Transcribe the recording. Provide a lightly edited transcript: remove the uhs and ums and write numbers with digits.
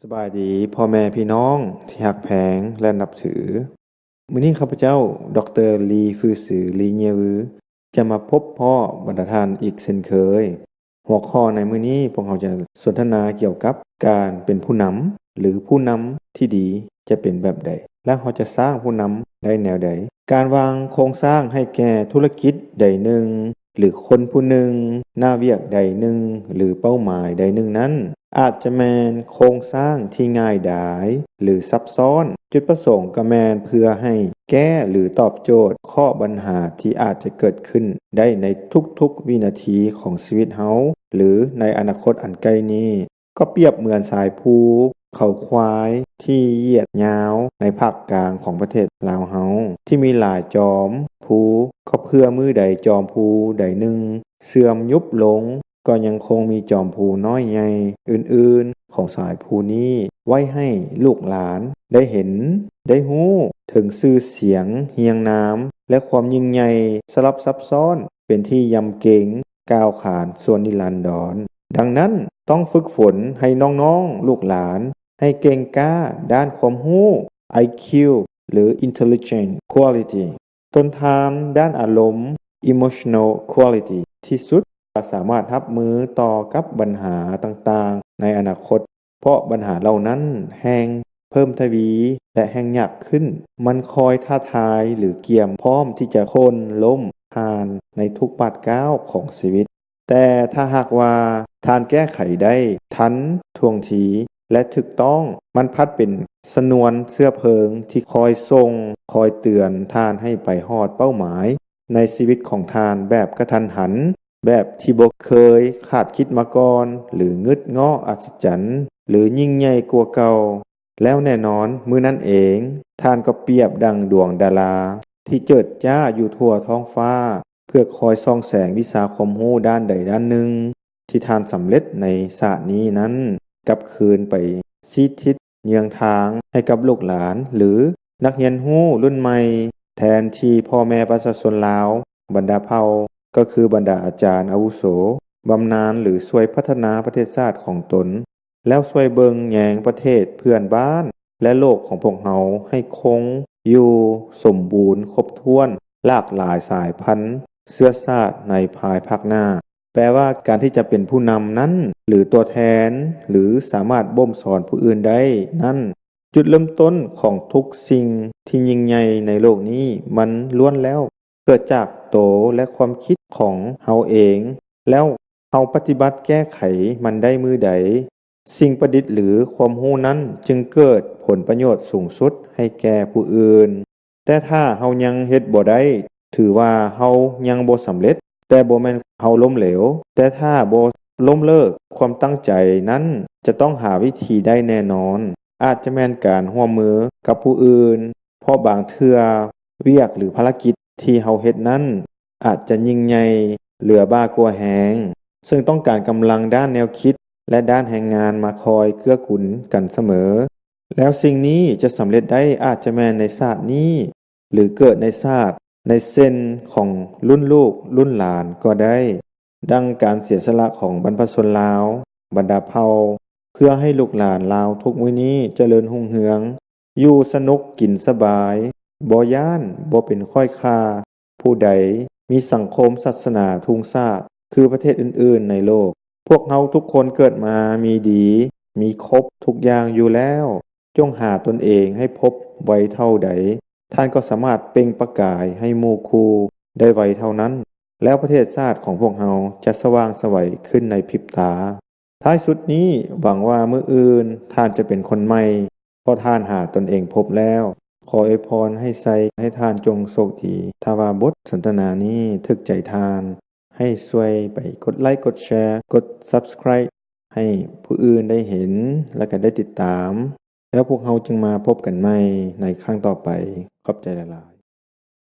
สบายดีพ่อแม่พี่น้องที่รักแพงและนับถือมื้อนี้ข้าพเจ้าดอกเตอรลีฟื้อซือลีเยวือจะมาพบพ่อบรรดาท่านอีกเช่นเคยหัวข้อในมื้อนี้พวกเราจะสนทนาเกี่ยวกับการเป็นผู้นำหรือผู้นำที่ดีจะเป็นแบบใดและเราจะสร้างผู้นำได้แนวใดการวางโครงสร้างให้แก่ธุรกิจใดหนึ่งหรือคนผู้หนึ่งหน้าเวียกใดหนึ่งหรือเป้าหมายใดหนึ่งนั้นอาจจะแมนโครงสร้างที่ง่ายดายหรือซับซ้อนจุดประสงค์ก็แมนเพื่อให้แก้หรือตอบโจทย์ข้อปัญหาที่อาจจะเกิดขึ้นได้ในทุกๆวินาทีของชีวิตเฮาหรือในอนาคตอันใกล้นี้ก็เปรียบเหมือนสายภูเขาควายที่เหยียดยาวในภาคกลางของประเทศลาวเฮาที่มีหลายจอมภูก็เพื่อมือใดจอมภูใดหนึ่งเสื่อมยุบลงก็ยังคงมีจอมภูน้อยใหญ่อื่นๆของสายภูนี้ไว้ให้ลูกหลานได้เห็นได้ฮู้ถึงชื่อเสียงเฮียงนามและความยิ่งใหญ่สลับซับซ้อนเป็นที่ยำเกรงก้าวขานส่วนนิรันดรดังนั้นต้องฝึกฝนให้น้องๆลูกหลานให้เก่งกล้าด้านความรู้ IQ หรือ Intelligent Quality ต้นทานด้านอารมณ์ Emotional Quality ที่สุดสามารถรับมือต่อกับปัญหาต่างๆในอนาคตเพราะปัญหาเหล่านั้นแห่งเพิ่มทวีและแห่งยากขึ้นมันคอยท้าทายหรือเกี่ยมพร้อมที่จะค้นล้มผ่านในทุกบาดก้าวของชีวิตแต่ถ้าหากว่าทานแก้ไขได้ทันท่วงทีและถูกต้องมันพัดเป็นสนวนเสื้อเพลิงที่คอยส่งคอยเตือนทานให้ไปฮอดเป้าหมายในชีวิตของทานแบบกระทันหันแบบที่บ่เคยคาดคิดมาก่อนหรืองึดง้ออัศจรรย์หรือยิ่งใหญ่กว่าเก่าแล้วแน่นอนมื้อนั้นเองท่านก็เปรียบดังดวงดาราที่เจิดจ้าอยู่ทั่วท้องฟ้าเพื่อคอยส่องแสงวิชาความรู้ด้านใดด้านหนึ่งที่ท่านสำเร็จในชาตินี้นั้นกลับคืนไปชี้ทิศเยืองทางให้กับลูกหลานหรือนักเรียนรู้รุ่นใหม่แทนที่พ่อแม่ประชาชนลาวบรรดาเผ่าก็คือบรรดาอาจารย์อาวุโสบำนาญหรือช่วยพัฒนาประเทศชาติของตนแล้วช่วยเบิงแยงประเทศเพื่อนบ้านและโลกของพวกเราให้คงอยู่สมบูรณ์ครบถ้วนหลากหลายสายพันธุ์เชื้อชาติในภายภาคหน้าแปลว่าการที่จะเป็นผู้นำนั้นหรือตัวแทนหรือสามารถบ่มสอนผู้อื่นได้นั้นจุดเริ่มต้นของทุกสิ่งที่ยิ่งใหญ่ในโลกนี้มันล้วนแล้วเกิดจากโตและความคิดของเฮาเองแล้วเฮาปฏิบัติแก้ไขมันได้มือใดสิ่งประดิษฐ์หรือความรู้นั้นจึงเกิดผลประโยชน์สูงสุดให้แก่ผู้อื่นแต่ถ้าเฮายังเฮ็ดบ่ได้ถือว่าเฮายังบ่สำเร็จแต่บ่แม่นเฮาล้มเหลวแต่ถ้าบ่ล้มเลิกความตั้งใจนั้นจะต้องหาวิธีได้แน่นอนอาจจะแม่นการร่วมมือกับผู้อื่นเพราะบางเทื่อเวียกหรือภารกิจที่เฮาเฮ็ดนั้นอาจจะยิ่งใหญ่เหลือบ้ากว่าแฮงซึ่งต้องการกำลังด้านแนวคิดและด้านแรงงานมาคอยเกื้อกูลกันเสมอแล้วสิ่งนี้จะสำเร็จได้อาจจะแม่นในชาตินี้หรือเกิดในชาติในเส้นของรุ่นลูกรุ่นหลานก็ได้ดังการเสียสละของบรรพชนลาวบรรดาเผ่าเพื่อให้ลูกหลานลาวทุกมื้อนี้เจริญรุ่งเรืองอยู่สนุกกินสบายบ่ย้านบ่เป็นข้อยค่าผู้ใดมีสังคมศาสนาทุงชาติคือประเทศอื่นๆในโลกพวกเราทุกคนเกิดมามีดีมีครบทุกอย่างอยู่แล้วจงหาตนเองให้พบไว้เท่าใดท่านก็สามารถเปล่งประกายให้หมู่คู่ได้ไวเท่านั้นแล้วประเทศชาติของพวกเราจะสว่างไสวขึ้นในพริบตาท้ายสุดนี้หวังว่ามื้ออื่นท่านจะเป็นคนใหม่เพราะท่านหาตนเองพบแล้วขออวยพรให้ใส่ให้ท่านจงโชคดีถ้าว่าบทสนทนานี้ถึกใจท่านให้ช่วยไปกดไลค์กดแชร์กด Subscribe ให้ผู้อื่นได้เห็นและก็ได้ติดตามแล้วพวกเราจึงมาพบกันใหม่ในครั้งต่อไปขอบใจหลายๆ